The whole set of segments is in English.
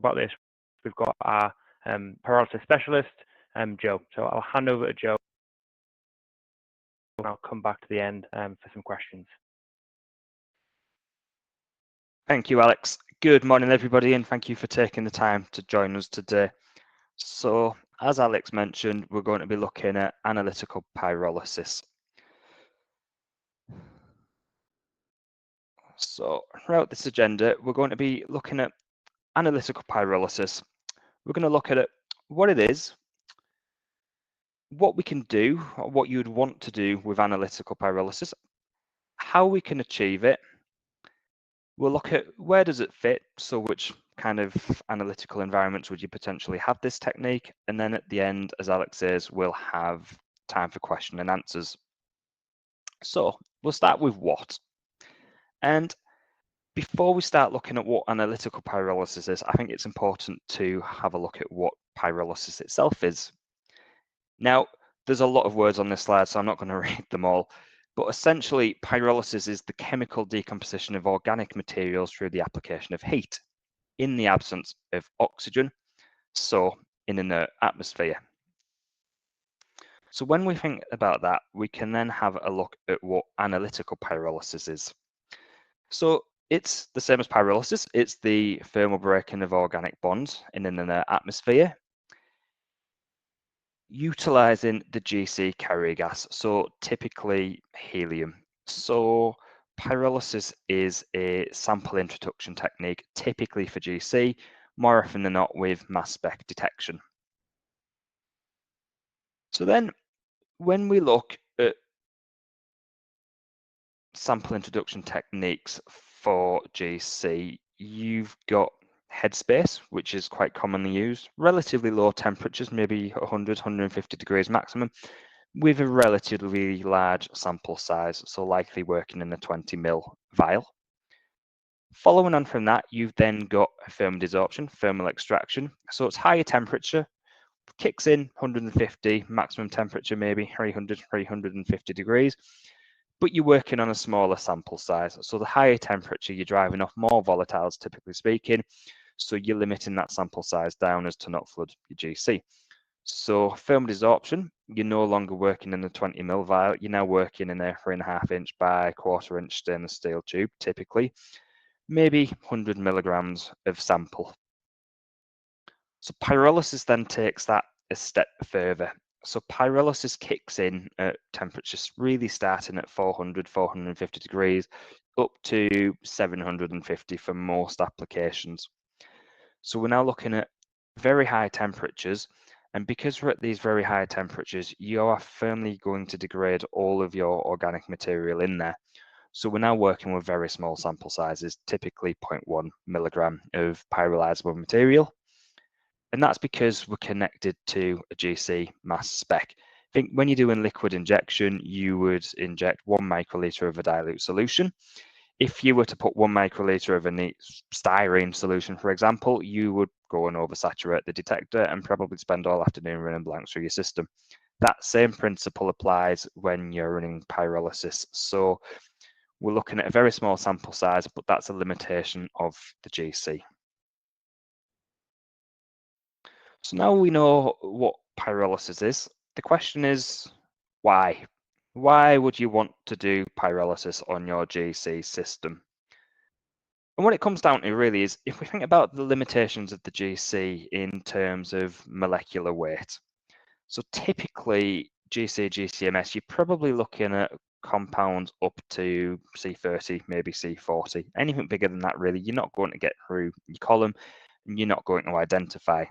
about this, we've got our pyrolysis specialist, Joe. So I'll hand over to Joe, and I'll come back to the end for some questions. Thank you, Alex. Good morning, everybody, and thank you for taking the time to join us today. So, as Alex mentioned, we're going to be looking at analytical pyrolysis. So, throughout this agenda, we're going to be looking at analytical pyrolysis. We're going to look at it, what it is, what we can do, or what you would want to do with analytical pyrolysis, how we can achieve it. We'll look at where does it fit, so which kind of analytical environments would you potentially have this technique, and then at the end, as Alex says, we'll have time for question and answers. So we'll start with what. And before we start looking at what analytical pyrolysis is, I think it's important to have a look at what pyrolysis itself is. Now, there's a lot of words on this slide, so I'm not going to read them all. But essentially, pyrolysis is the chemical decomposition of organic materials through the application of heat in the absence of oxygen, so in an inert atmosphere. So when we think about that, we can then have a look at what analytical pyrolysis is. So it's the same as pyrolysis. It's the thermal breaking of organic bonds in an inert atmosphere, utilizing the GC carrier gas, so typically helium. So pyrolysis is a sample introduction technique, typically for GC, more often than not with mass spec detection. So then when we look at sample introduction techniques for GC, you've got headspace, which is quite commonly used, relatively low temperatures, maybe 100, 150 degrees maximum, with a relatively large sample size, so likely working in a 20 ml vial. Following on from that, you've then got thermal desorption, thermal extraction. So it's higher temperature, kicks in 150, maximum temperature maybe 300, 350 degrees, but you're working on a smaller sample size. So the higher temperature, you're driving off more volatiles, typically speaking, so you're limiting that sample size down as to not flood your GC. So thermal desorption, you're no longer working in a 20 ml vial, you're now working in a 3.5 inch by 1/4 inch stainless steel tube, typically, maybe 100 milligrams of sample. So pyrolysis then takes that a step further. So pyrolysis kicks in at temperatures really starting at 400, 450 degrees, up to 750 for most applications. So we're now looking at very high temperatures, and because we're at these very high temperatures, you are firmly going to degrade all of your organic material in there. So we're now working with very small sample sizes, typically 0.1 milligram of pyrolyzable material. And that's because we're connected to a GC mass spec. I think when you're doing liquid injection, you would inject 1 microliter of a dilute solution. If you were to put 1 microliter of a neat styrene solution, for example, you would go and oversaturate the detector and probably spend all afternoon running blanks through your system. That same principle applies when you're running pyrolysis. So we're looking at a very small sample size, but that's a limitation of the GC. So now we know what pyrolysis is. The question is, why? Why would you want to do pyrolysis on your GC system? And what it comes down to really is, if we think about the limitations of the GC in terms of molecular weight. So typically, GC, GCMS, you're probably looking at compounds up to C30, maybe C40. Anything bigger than that, really, you're not going to get through your column, and you're not going to identify.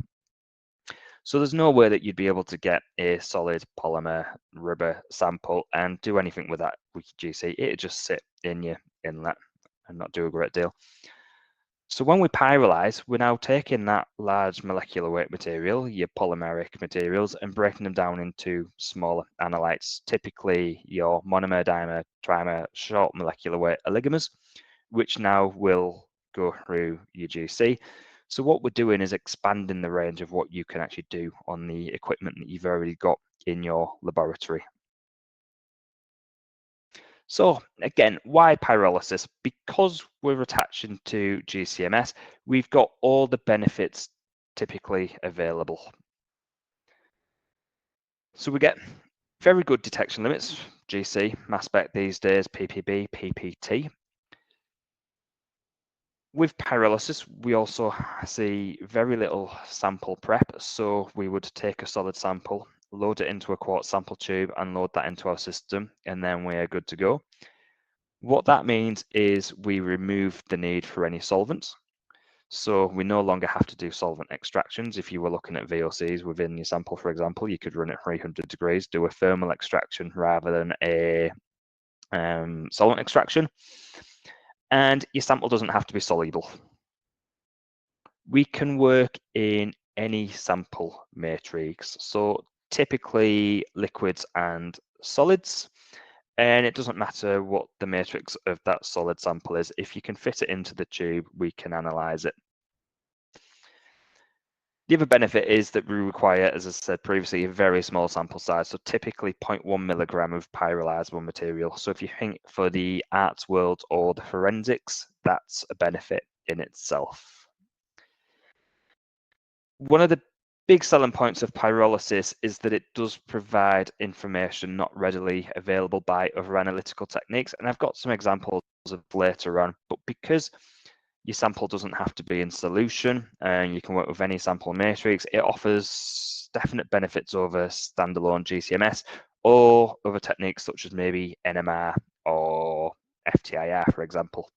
So there's no way that you'd be able to get a solid polymer rubber sample and do anything with that with your GC. It'd just sit in your inlet and not do a great deal. So when we pyrolyze, we're now taking that large molecular weight material, your polymeric materials, and breaking them down into smaller analytes, typically your monomer, dimer, trimer, short molecular weight oligomers, which now will go through your GC. So what we're doing is expanding the range of what you can actually do on the equipment that you've already got in your laboratory. So again, why pyrolysis? Because we're attaching to GCMS, we've got all the benefits typically available. So we get very good detection limits, GC, mass spec these days, PPB, PPT. With pyrolysis, we also see very little sample prep. So we would take a solid sample, load it into a quartz sample tube and load that into our system, and then we're good to go. What that means is we remove the need for any solvents. So we no longer have to do solvent extractions. If you were looking at VOCs within your sample, for example, you could run at 300 degrees, do a thermal extraction rather than a solvent extraction. And your sample doesn't have to be soluble. We can work in any sample matrix. So typically liquids and solids. And it doesn't matter what the matrix of that solid sample is. If you can fit it into the tube, we can analyze it. The other benefit is that we require, as I said previously, a very small sample size, so typically 0.1 milligram of pyrolyzable material. So if you think for the arts world or the forensics, that's a benefit in itself. One of the big selling points of pyrolysis is that it does provide information not readily available by other analytical techniques, and I've got some examples of later on, but because your sample doesn't have to be in solution and you can work with any sample matrix, it offers definite benefits over standalone GCMS or other techniques such as maybe NMR or FTIR, for example.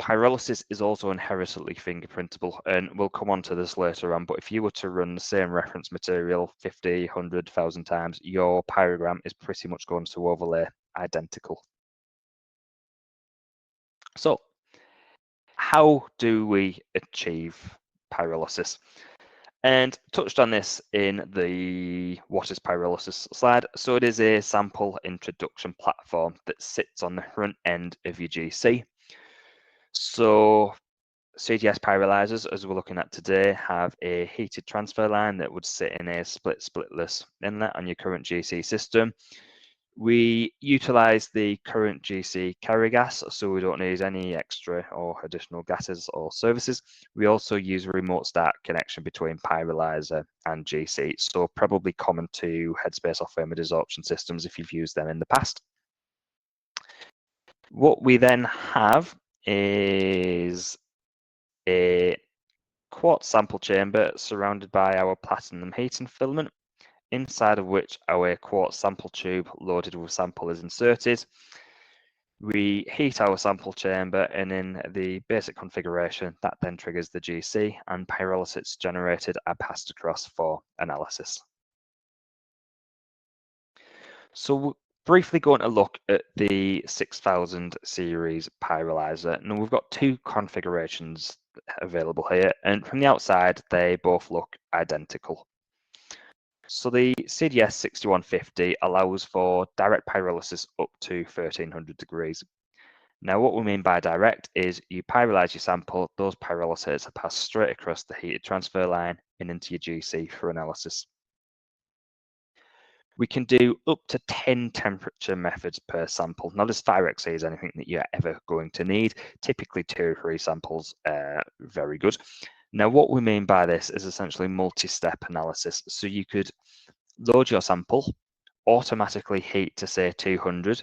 Pyrolysis is also inherently fingerprintable, and we'll come on to this later on, but if you were to run the same reference material 50, 100, 1,000 times, your pyrogram is pretty much going to overlay identical. So how do we achieve pyrolysis? And touched on this in the what is pyrolysis slide. So it is a sample introduction platform that sits on the front end of your GC. So CDS pyrolyzers, as we're looking at today, have a heated transfer line that would sit in a splitless inlet on your current GC system. We utilize the current GC carrier gas, so we don't need any extra or additional gases or services. We also use a remote start connection between pyrolyzer and GC, so probably common to headspace or thermal desorption systems if you've used them in the past. What we then have is a quartz sample chamber surrounded by our platinum heating filament, inside of which our quartz sample tube loaded with sample is inserted. We heat our sample chamber, and in the basic configuration, that then triggers the GC, and pyrolysis generated are passed across for analysis. So we're briefly going to look at the 6000 series pyrolyzer. Now we've got two configurations available here, and from the outside, they both look identical. So the CDS 6150 allows for direct pyrolysis up to 1300 degrees. Now what we mean by direct is you pyrolyze your sample, those pyrolysates are passed straight across the heated transfer line and into your GC for analysis. We can do up to 10 temperature methods per sample. Now this far exceeds anything that you're ever going to need. Typically 2 or 3 samples, very good. Now, what we mean by this is essentially multi-step analysis. So you could load your sample, automatically heat to say 200,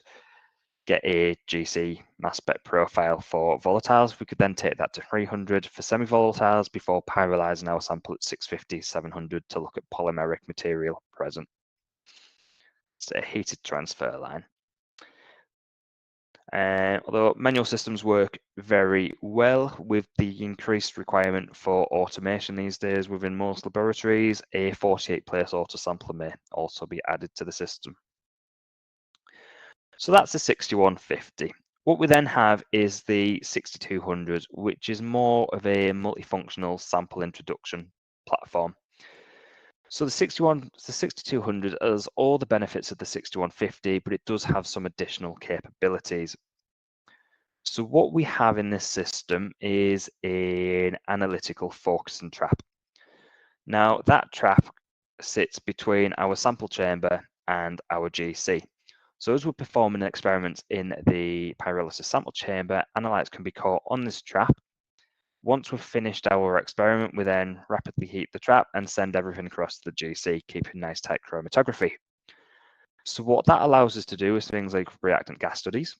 get a GC mass spec profile for volatiles. We could then take that to 300 for semi-volatiles before pyrolyzing our sample at 650, 700 to look at polymeric material present. It's a heated transfer line. Although manual systems work very well, with the increased requirement for automation these days within most laboratories, a 48-place autosampler may also be added to the system. So that's the 6150. What we then have is the 6200, which is more of a multifunctional sample introduction platform. So the 6200 has all the benefits of the 6150, but it does have some additional capabilities. So what we have in this system is an analytical focusing trap. Now that trap sits between our sample chamber and our GC. So as we're performing experiments in the pyrolysis sample chamber, analytes can be caught on this trap. Once we've finished our experiment, we then rapidly heat the trap and send everything across to the GC, keeping nice tight chromatography. So what that allows us to do is things like reactant gas studies.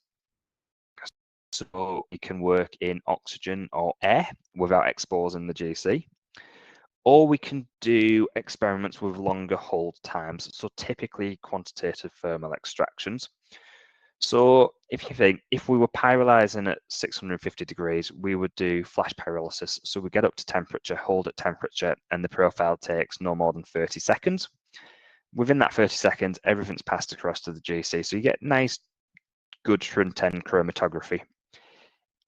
So we can work in oxygen or air without exposing the GC. Or we can do experiments with longer hold times, so typically quantitative thermal extractions. So if you think, if we were pyrolyzing at 650 degrees, we would do flash pyrolysis. So we get up to temperature, hold at temperature, and the profile takes no more than 30 seconds. Within that 30 seconds, everything's passed across to the GC. So you get nice, good front-end chromatography.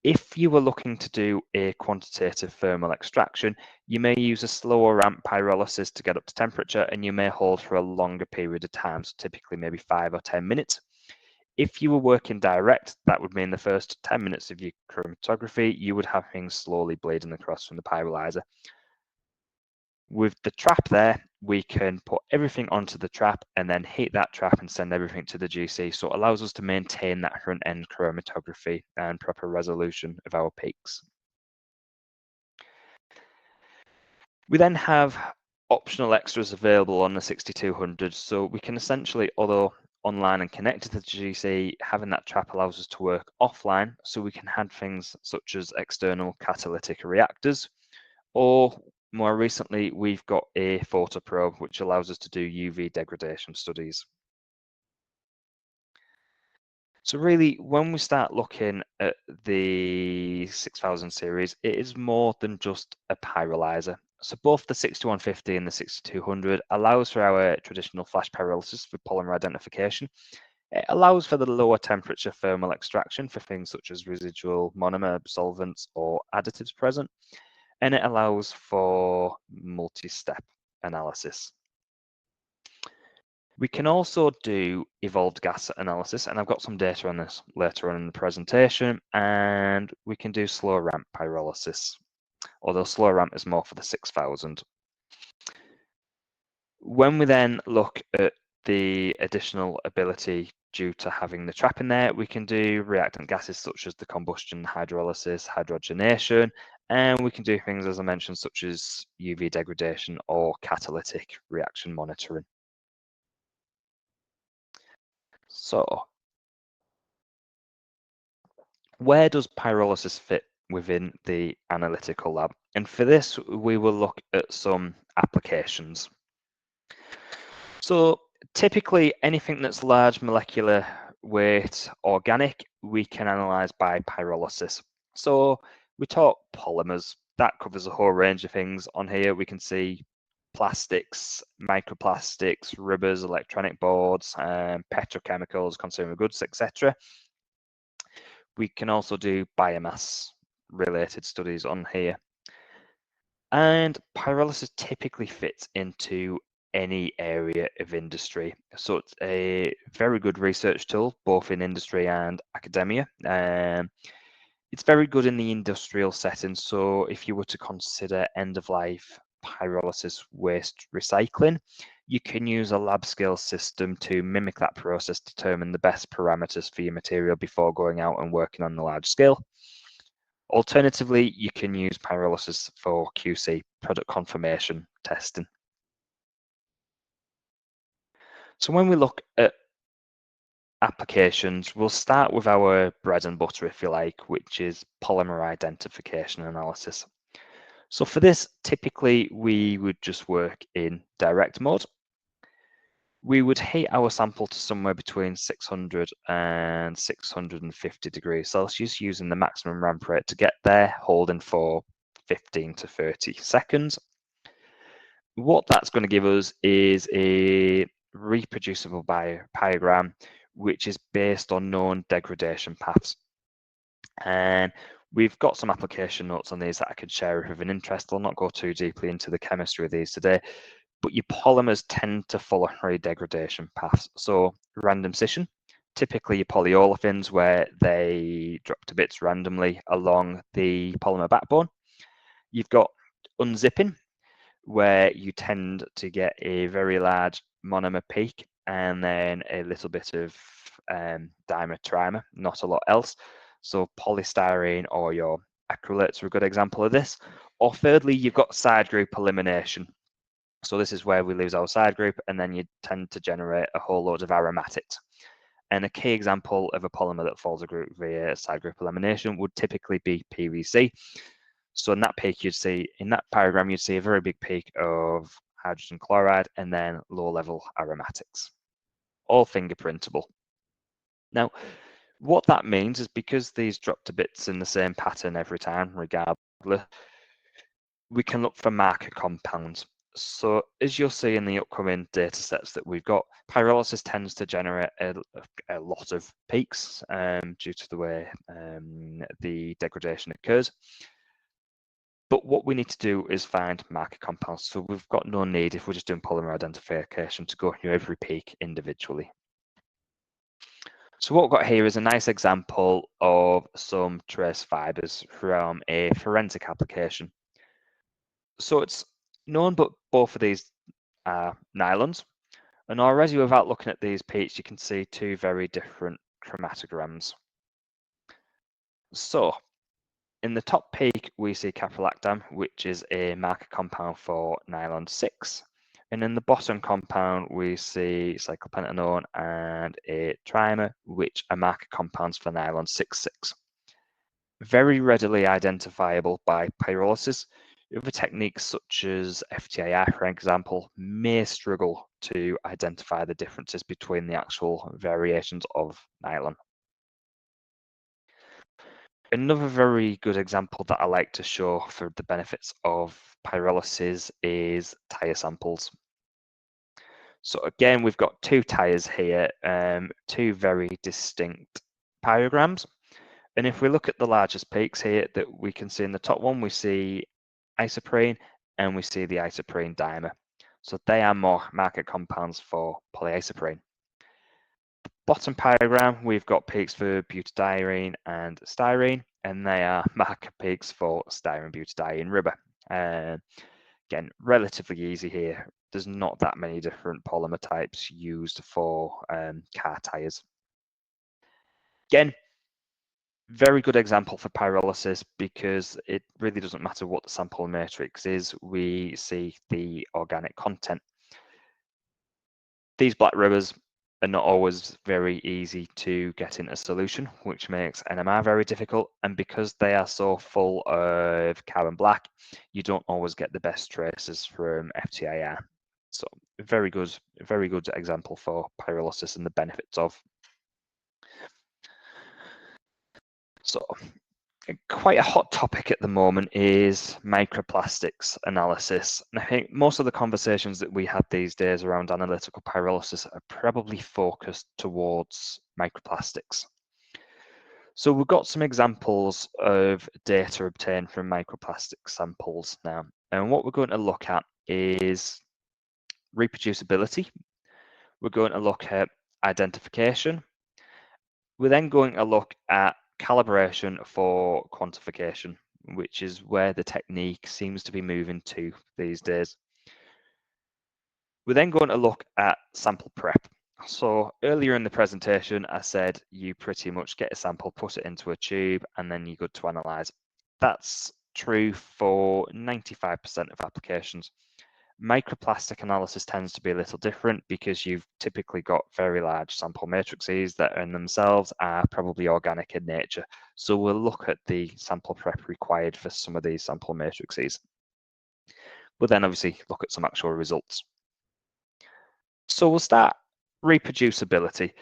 If you were looking to do a quantitative thermal extraction, you may use a slower ramp pyrolysis to get up to temperature, and you may hold for a longer period of time, so typically maybe 5 or 10 minutes. If you were working direct, that would mean the first 10 minutes of your chromatography, you would have things slowly bleeding across from the pyrolyzer. With the trap there, we can put everything onto the trap and then heat that trap and send everything to the GC. So it allows us to maintain that front end chromatography and proper resolution of our peaks. We then have optional extras available on the 6200. So we can essentially, although online and connected to the GC, having that trap allows us to work offline. So we can have things such as external catalytic reactors, or more recently, we've got a photoprobe, which allows us to do UV degradation studies. So really, when we start looking at the 6000 series, it is more than just a pyrolyzer. So both the 6150 and the 6200 allows for our traditional flash pyrolysis for polymer identification. It allows for the lower temperature thermal extraction for things such as residual monomer solvents or additives present. And it allows for multi-step analysis. We can also do evolved gas analysis, and I've got some data on this later on in the presentation, and we can do slow ramp pyrolysis, although slow ramp is more for the 6000. When we then look at the additional ability due to having the trap in there, we can do reactant gases such as the combustion hydrolysis, hydrogenation, and we can do things, as I mentioned, such as UV degradation or catalytic reaction monitoring. So, where does pyrolysis fit within the analytical lab? And for this, we will look at some applications. So typically anything that's large molecular weight organic, we can analyze by pyrolysis. So we talk polymers, that covers a whole range of things. On here we can see plastics, microplastics, rubbers, electronic boards, petrochemicals, consumer goods, etc. We can also do biomass related studies on here. And pyrolysis typically fits into any area of industry. So it's a very good research tool, both in industry and academia. It's very good in the industrial setting. So if you were to consider end-of-life pyrolysis waste recycling, you can use a lab scale system to mimic that process, determine the best parameters for your material before going out and working on the large scale. Alternatively, you can use pyrolysis for QC, product confirmation testing. So when we look at applications, we'll start with our bread and butter, if you like, which is polymer identification analysis. So for this, typically we would just work in direct mode. We would heat our sample to somewhere between 600 and 650 degrees Celsius using the maximum ramp rate to get there, holding for 15 to 30 seconds. What that's going to give us is a reproducible pyogram, which is based on known degradation paths. And we've got some application notes on these that I could share if of an interest. I'll not go too deeply into the chemistry of these today, but your polymers tend to follow high degradation paths. So random scission, typically your polyolefins, where they drop to bits randomly along the polymer backbone. You've got unzipping, where you tend to get a very large monomer peak and then a little bit of dimer trimer, not a lot else. So polystyrene or your acrylates are a good example of this. Or thirdly, you've got side group elimination. So this is where we lose our side group and then you tend to generate a whole load of aromatics. And a key example of a polymer that falls a group via side group elimination would typically be PVC. So in that peak, you'd see, in that pyrogram, you'd see a very big peak of hydrogen chloride and then low-level aromatics, all fingerprintable. Now, what that means is because these drop to bits in the same pattern every time, regardless, we can look for marker compounds. So as you'll see in the upcoming data sets that we've got, pyrolysis tends to generate a lot of peaks due to the way the degradation occurs. But what we need to do is find marker compounds. So we've got no need, if we're just doing polymer identification, to go through every peak individually. So what we've got here is a nice example of some trace fibers from a forensic application. So it's known, but both of these are nylons. And already without looking at these peaks, you can see two very different chromatograms. So in the top peak, we see caprolactam, which is a marker compound for nylon 6. And in the bottom compound, we see cyclopentanone and a trimer, which are marker compounds for nylon 6,6. Very readily identifiable by pyrolysis. Other techniques such as FTIR, for example, may struggle to identify the differences between the actual variations of nylon. Another very good example that I like to show for the benefits of pyrolysis is tire samples. So again, we've got two tires here, two very distinct pyrograms. And if we look at the largest peaks here that we can see in the top one, we see isoprene and we see the isoprene dimer. So they are more marker compounds for polyisoprene. Bottom pyrogram, we've got peaks for butadiene and styrene, and they are marker peaks for styrene butadiene rubber. Again, relatively easy here. There's not that many different polymer types used for car tires. Again, very good example for pyrolysis because it really doesn't matter what the sample matrix is, we see the organic content. These black rubbers are not always very easy to get into solution, which makes NMR very difficult. And because they are so full of carbon black, you don't always get the best traces from FTIR. So very good example for pyrolysis and the benefits of. So quite a hot topic at the moment is microplastics analysis. And I think most of the conversations that we have these days around analytical pyrolysis are probably focused towards microplastics. So we've got some examples of data obtained from microplastic samples now. And what we're going to look at is reproducibility. We're going to look at identification. We're then going to look at calibration for quantification, which is where the technique seems to be moving to these days. We're then going to look at sample prep. So earlier in the presentation, I said you pretty much get a sample, put it into a tube, and then you're good to analyze. That's true for 95% of applications. Microplastic analysis tends to be a little different because you've typically got very large sample matrices that in themselves are probably organic in nature. So we'll look at the sample prep required for some of these sample matrices. We'll then obviously look at some actual results. So we'll start reproducibility.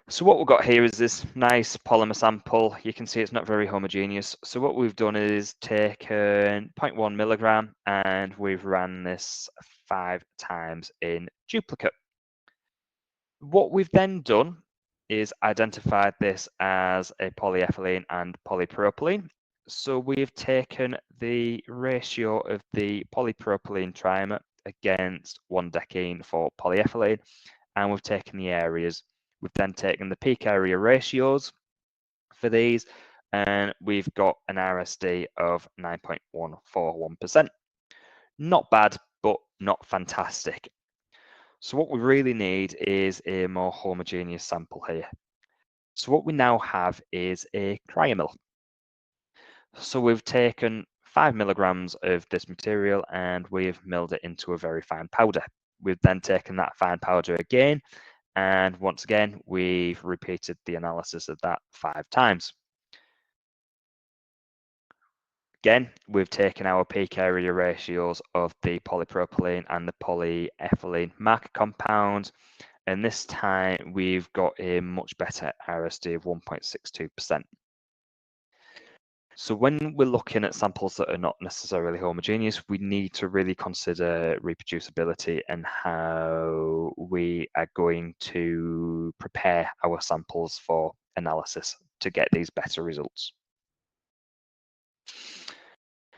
So what we've got here is this nice polymer sample. You can see it's not very homogeneous. So what we've done is taken 0.1 milligram and we've ran this 5 times in duplicate. What we've then done is identified this as a polyethylene and polypropylene. So we've taken the ratio of the polypropylene trimer against 1 decene for polyethylene, and we've taken the areas. We've then taken the peak area ratios for these, and we've got an RSD of 9.141%. Not bad, but not fantastic. So what we really need is a more homogeneous sample here. So what we now have is a cryomill. So we've taken 5 milligrams of this material and we've milled it into a very fine powder. We've then taken that fine powder again, and once again, we've repeated the analysis of that 5 times. Again, we've taken our peak area ratios of the polypropylene and the polyethylene marker compound, and this time we've got a much better RSD of 1.62%. So when we're looking at samples that are not necessarily homogeneous, we need to really consider reproducibility and how we are going to prepare our samples for analysis to get these better results.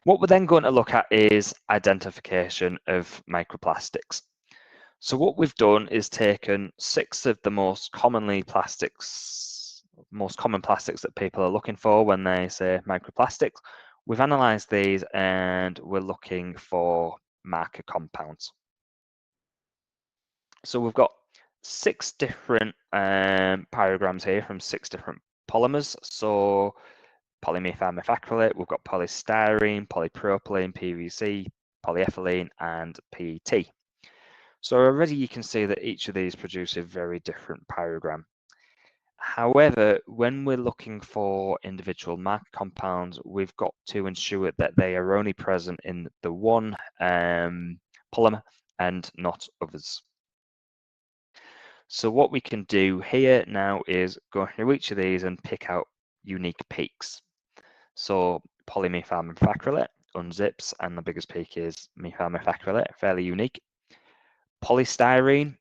What we're then going to look at is identification of microplastics. So what we've done is taken 6 of the most common plastics that people are looking for when they say microplastics. We've analysed these and we're looking for marker compounds. So we've got 6 different pyrograms here from 6 different polymers. So polymethyl methacrylate, we've got polystyrene, polypropylene, PVC, polyethylene, and PET. So already you can see that each of these produce a very different pyrogram. However, when we're looking for individual marker compounds, we've got to ensure that they are only present in the one polymer and not others. So what we can do here now is go through each of these and pick out unique peaks. So polymethyl methacrylate unzips, and the biggest peak is methyl methacrylate, fairly unique. Polystyrene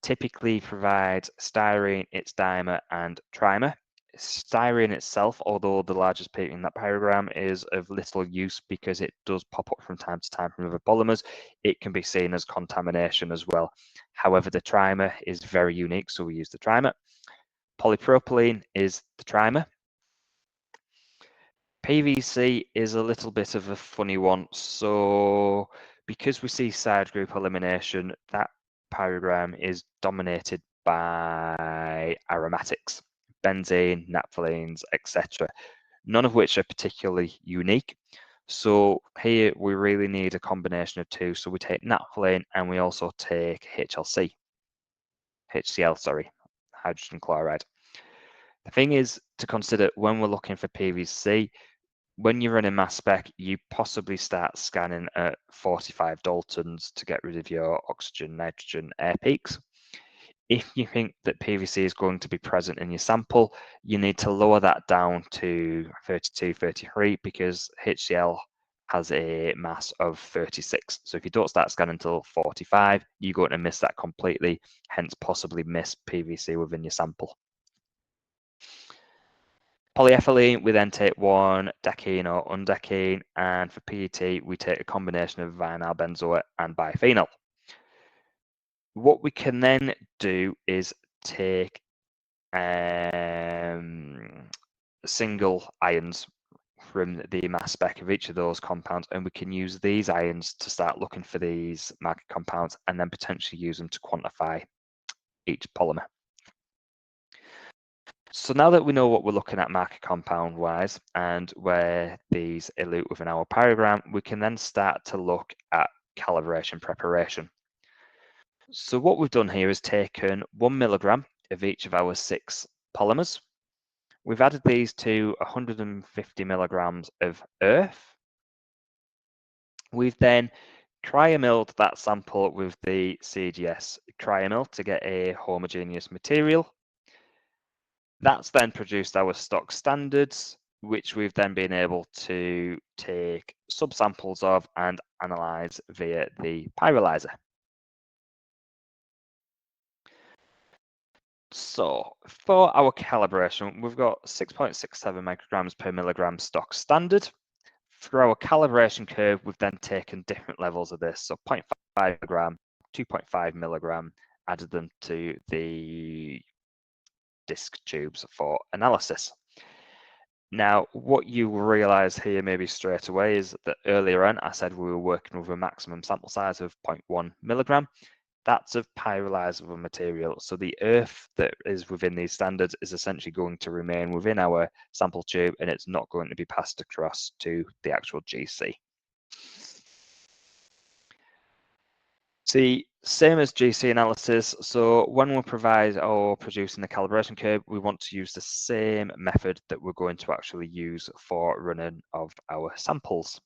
typically provides styrene, its dimer, and trimer. Styrene itself, although the largest peak in that pyrogram, is of little use because it does pop up from time to time from other polymers. It can be seen as contamination as well. However, the trimer is very unique, so we use the trimer. Polypropylene is the trimer. PVC is a little bit of a funny one. So because we see side group elimination, that pyrogram is dominated by aromatics, benzene, naphthalenes, etc., none of which are particularly unique. So here we really need a combination of 2. So we take naphthalene and we also take HCl, hydrogen chloride. The thing is to consider when we're looking for PVC, when you're running mass spec, you possibly start scanning at 45 Daltons to get rid of your oxygen, nitrogen, air peaks. If you think that PVC is going to be present in your sample, you need to lower that down to 32, 33 because HCl has a mass of 36. So if you don't start scanning until 45, you're going to miss that completely, hence possibly miss PVC within your sample. Polyethylene, we then take 1-decene or undecene, and for PET, we take a combination of vinyl benzoate and biphenyl. What we can then do is take single ions from the mass spec of each of those compounds, and we can use these ions to start looking for these marker compounds and then potentially use them to quantify each polymer. So now that we know what we're looking at marker compound wise and where these elute within our pyrogram, we can then start to look at calibration preparation. So what we've done here is taken 1 milligram of each of our 6 polymers. We've added these to 150 milligrams of earth. We've then cryomilled that sample with the CGS cryomill to get a homogeneous material. That's then produced our stock standards, which we've then been able to take subsamples of and analyze via the pyrolyzer. So for our calibration, we've got 6.67 micrograms per milligram stock standard. For our calibration curve, we've then taken different levels of this. So 0.5 milligram, 2.5 milligram, added them to the disc tubes for analysis. Now, what you will realize here maybe straight away is that earlier on, I said we were working with a maximum sample size of 0.1 milligram. that's of pyrolyzable material. So the earth that is within these standards is essentially going to remain within our sample tube, and it's not going to be passed across to the actual GC. See, same as GC analysis. So when we provide or producing the calibration curve, we want to use the same method that we're going to actually use for running of our samples.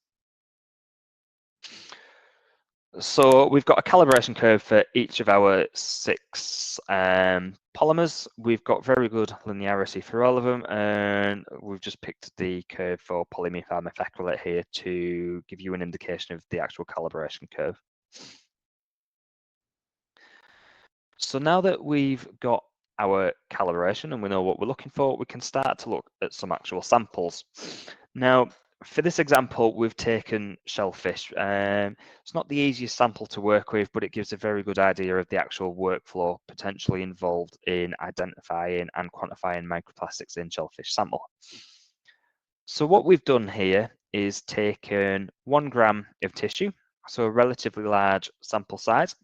So we've got a calibration curve for each of our 6 polymers. We've got very good linearity for all of them, and we've just picked the curve for polymethyl methacrylate here to give you an indication of the actual calibration curve. So now that we've got our calibration and we know what we're looking for, we can start to look at some actual samples. Now, for this example, we've taken shellfish. It's not the easiest sample to work with, but it gives a very good idea of the actual workflow potentially involved in identifying and quantifying microplastics in shellfish sample. So what we've done here is taken 1 gram of tissue, so a relatively large sample size.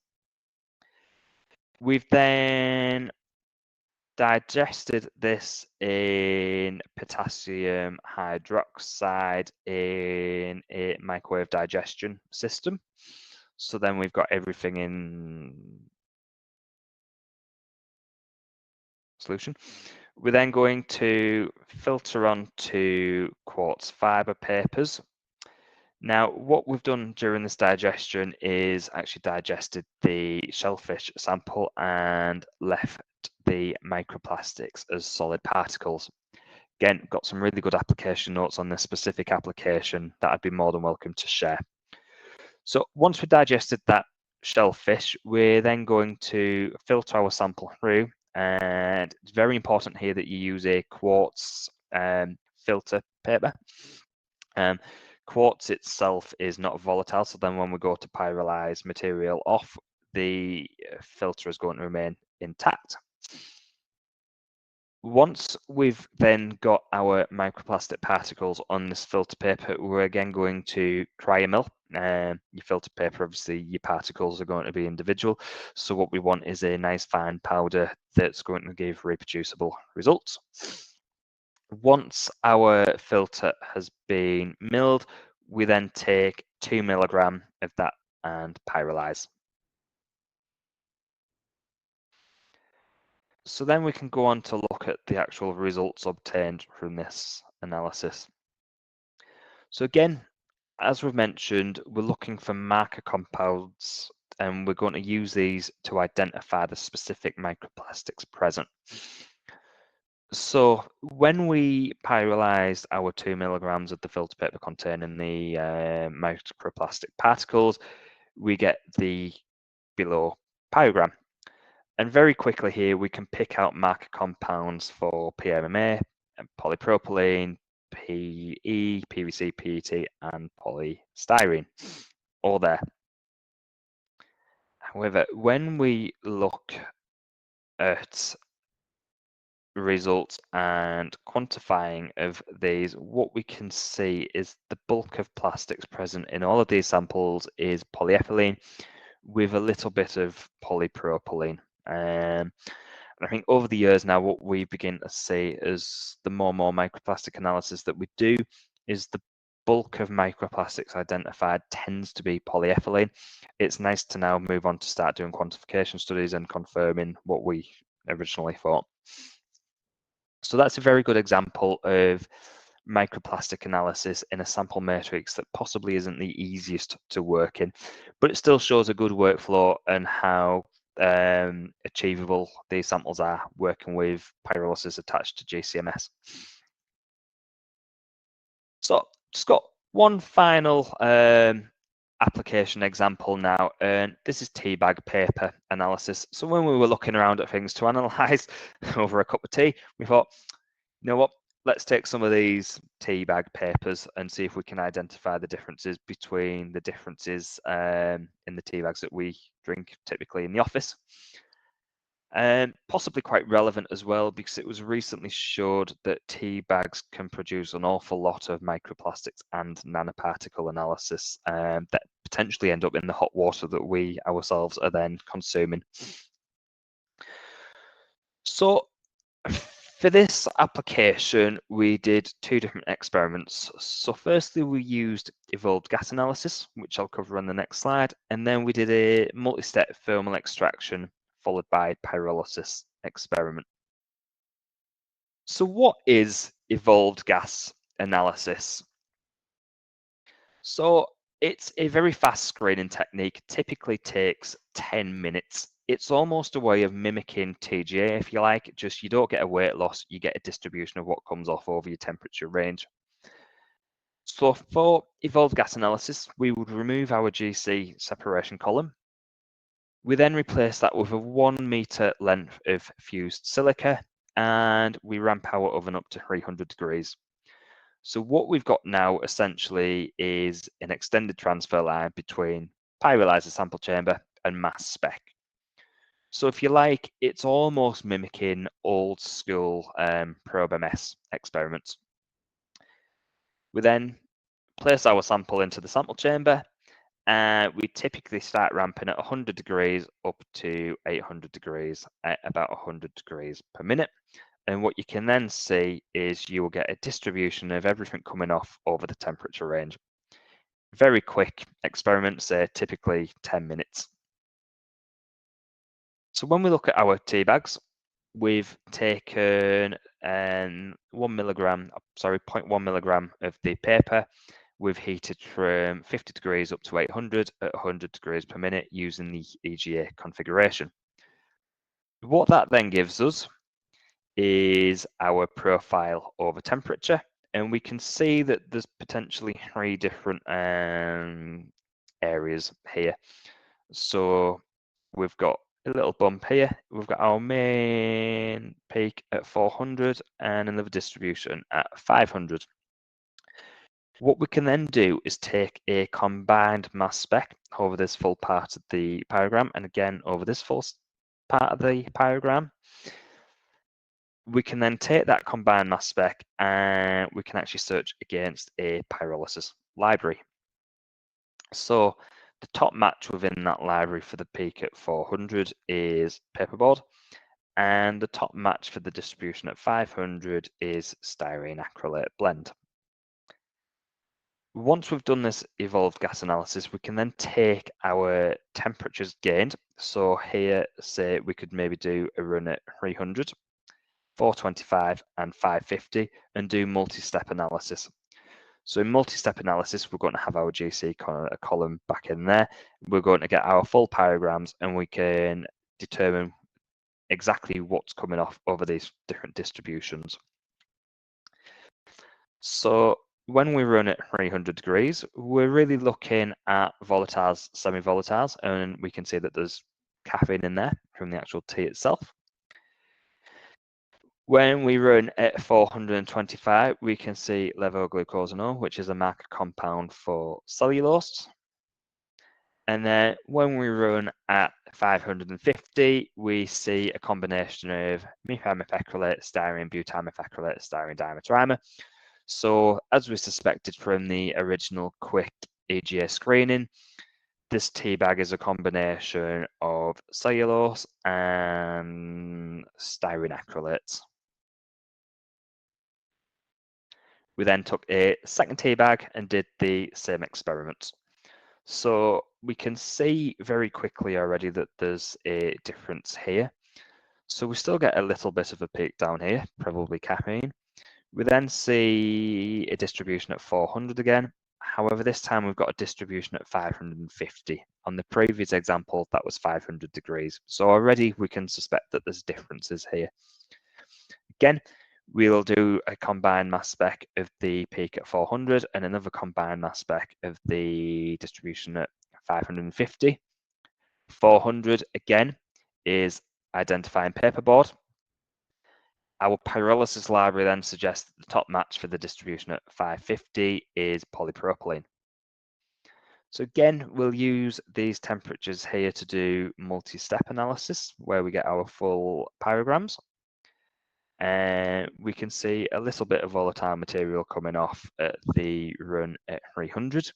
We've then digested this in potassium hydroxide in a microwave digestion system. So then we've got everything in solution. We're then going to filter onto quartz fiber papers. Now, what we've done during this digestion is actually digested the shellfish sample and left the microplastics as solid particles. Again, got some really good application notes on this specific application that I'd be more than welcome to share. So once we've digested that shellfish, we're then going to filter our sample through, and it's very important here that you use a quartz filter paper. Quartz itself is not volatile, so then when we go to pyrolyze material off, the filter is going to remain intact. Once we've then got our microplastic particles on this filter paper, we're again going to cryomill. Your filter paper, obviously, your particles are going to be individual. So what we want is a nice fine powder that's going to give reproducible results. Once our filter has been milled, we then take 2 milligram of that and pyrolyze. So then we can go on to look at the actual results obtained from this analysis. So again, as we've mentioned, we're looking for marker compounds, and we're going to use these to identify the specific microplastics present. So when we pyrolyzed our 2 milligrams of the filter paper containing the microplastic particles, we get the below pyrogram. And very quickly here, we can pick out marker compounds for PMMA, polypropylene, PE, PVC, PET, and polystyrene, all there. However, when we look at results and quantifying of these, what we can see is the bulk of plastics present in all of these samples is polyethylene with a little bit of polypropylene. And I think over the years now, what we begin to see is the more and more microplastic analysis that we do is the bulk of microplastics identified tends to be polyethylene. It's nice to now move on to start doing quantification studies and confirming what we originally thought. So that's a very good example of microplastic analysis in a sample matrix that possibly isn't the easiest to work in, but it still shows a good workflow and how achievable these samples are working with pyrolysis attached to GCMS. So just got one final application example now, and this is tea bag paper analysis. So when we were looking around at things to analyze over a cup of tea, we thought, you know what, let's take some of these tea bag papers and see if we can identify the differences between the differences in the tea bags that we drink typically in the office. Possibly quite relevant as well, because it was recently showed that tea bags can produce an awful lot of microplastics and nanoparticle analysis that potentially end up in the hot water that we ourselves are then consuming. So for this application, we did two different experiments. So firstly, we used evolved gas analysis, which I'll cover on the next slide, and then we did a multi-step thermal extraction followed by pyrolysis experiment. So what is evolved gas analysis? So it's a very fast screening technique, typically takes 10 minutes. It's almost a way of mimicking TGA, if you like, just you don't get a weight loss, you get a distribution of what comes off over your temperature range. So for evolved gas analysis, we would remove our GC separation column. We then replace that with a 1 meter length of fused silica, and we ramp our oven up to 300 degrees. So what we've got now essentially is an extended transfer line between pyrolyzer sample chamber and mass spec. So if you like, it's almost mimicking old school probe MS experiments. We then place our sample into the sample chamber, and we typically start ramping at 100 degrees up to 800 degrees at about 100 degrees per minute. And what you can then see is you will get a distribution of everything coming off over the temperature range. Very quick experiments, typically 10 minutes. So when we look at our tea bags, we've taken 0.1 milligram of the paper. We've heated from 50 degrees up to 800 at 100 degrees per minute using the EGA configuration. What that then gives us is our profile over temperature, and we can see that there's potentially 3 different areas here. So we've got a little bump here, we've got our main peak at 400 and another distribution at 500. What we can then do is take a combined mass spec over this full part of the pyrogram, and again over this full part of the pyrogram. We can then take that combined mass spec and we can actually search against a pyrolysis library. So the top match within that library for the peak at 400 is paperboard, and the top match for the distribution at 500 is styrene acrylate blend. Once we've done this evolved gas analysis, we can then take our temperatures gained. So here, say we could maybe do a run at 300, 425 and 550 and do multi-step analysis. So in multi-step analysis, we're going to have our GC column back in there. We're going to get our full pyrograms and we can determine exactly what's coming off over these different distributions. So when we run at 300 degrees, we're really looking at volatiles, semi-volatiles, and we can see that there's caffeine in there from the actual tea itself. When we run at 425, we can see levoglucosanol, which is a marker compound for cellulose. And then when we run at 550, we see a combination of methacrylate, styrene butymethacrylate, styrene dimetrimer. So as we suspected from the original quick EGA screening, this tea bag is a combination of cellulose and styrene acrylates. We then took a second tea bag and did the same experiments. So we can see very quickly already that there's a difference here. So we still get a little bit of a peak down here, probably caffeine. We then see a distribution at 400 again. However, this time we've got a distribution at 550. On the previous example, that was 500 degrees. So already we can suspect that there's differences here. Again, we'll do a combined mass spec of the peak at 400 and another combined mass spec of the distribution at 550. 400 again is identifying paperboard. Our pyrolysis library then suggests that the top match for the distribution at 550 is polypropylene. So again, we'll use these temperatures here to do multi-step analysis, where we get our full pyrograms. And we can see a little bit of volatile material coming off at the run at 300,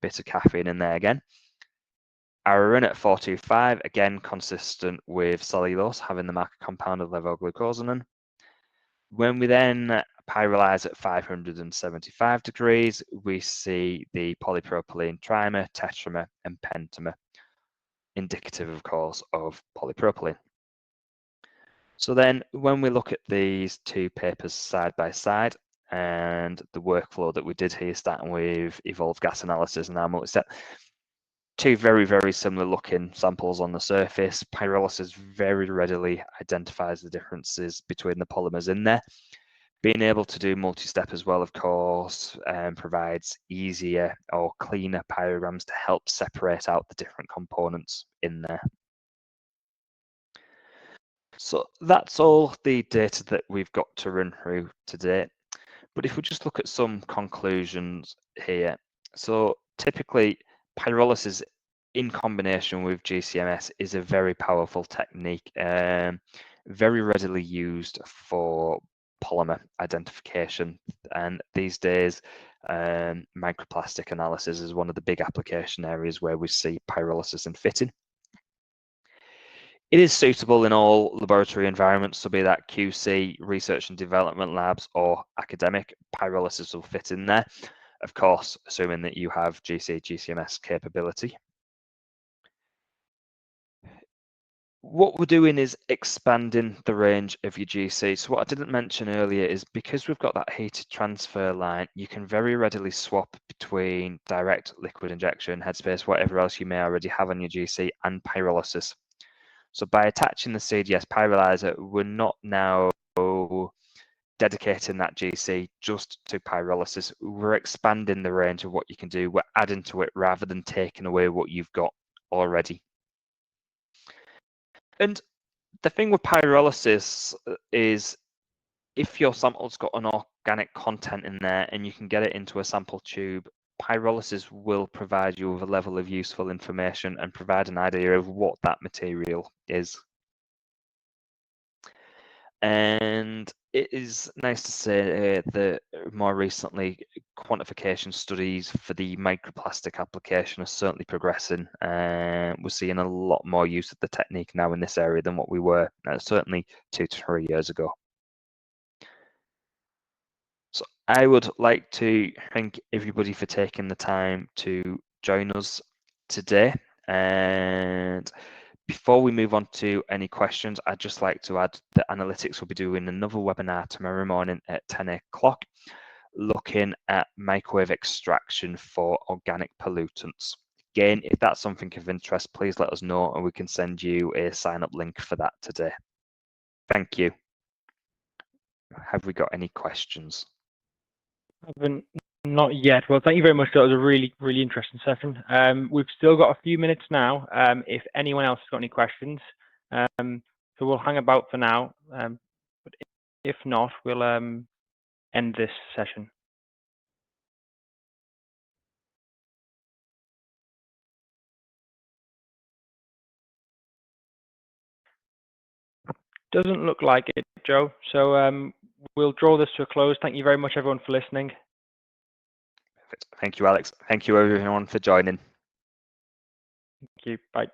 bit of caffeine in there again. Our run at 425, again consistent with cellulose having the marker compound of levoglucosanone. When we then pyrolyze at 575 degrees, we see the polypropylene trimer, tetramer, and pentamer, indicative, of course, of polypropylene. So then when we look at these two papers side by side and the workflow that we did here, starting with evolved gas analysis and our multi-step, two very, very similar looking samples on the surface. Pyrolysis very readily identifies the differences between the polymers in there. Being able to do multi-step as well, of course, provides easier or cleaner pyrograms to help separate out the different components in there. So that's all the data that we've got to run through today. But if we just look at some conclusions here, so typically pyrolysis in combination with GCMS is a very powerful technique, very readily used for polymer identification. And these days, microplastic analysis is one of the big application areas where we see pyrolysis and fitting. It is suitable in all laboratory environments, so be that QC, research and development labs, or academic. Pyrolysis will fit in there, of course, assuming that you have GC, GCMS capability. What we're doing is expanding the range of your GC. So what I didn't mention earlier is because we've got that heated transfer line, you can very readily swap between direct liquid injection, headspace, whatever else you may already have on your GC, and pyrolysis. So by attaching the CDS pyrolyzer, we're not now dedicating that GC just to pyrolysis. We're expanding the range of what you can do. We're adding to it rather than taking away what you've got already. And the thing with pyrolysis is if your sample's got an organic content in there and you can get it into a sample tube, pyrolysis will provide you with a level of useful information and provide an idea of what that material is. And it is nice to say that more recently, quantification studies for the microplastic application are certainly progressing. We're seeing a lot more use of the technique now in this area than what we were certainly 2 to 3 years ago. So I would like to thank everybody for taking the time to join us today. And before we move on to any questions, I'd just like to add that Analytics will be doing another webinar tomorrow morning at 10 o'clock, looking at microwave extraction for organic pollutants. Again, if that's something of interest, please let us know and we can send you a sign-up link for that today. Thank you. Have we got any questions? Not yet. Well, thank you very much. That was a really, really interesting session. We've still got a few minutes now. If anyone else has got any questions, so we'll hang about for now. But if not, we'll end this session. Doesn't look like it, Joe. So we'll draw this to a close. Thank you very much, everyone, for listening. Thank you, Alex. Thank you, everyone, for joining. Thank you. Bye.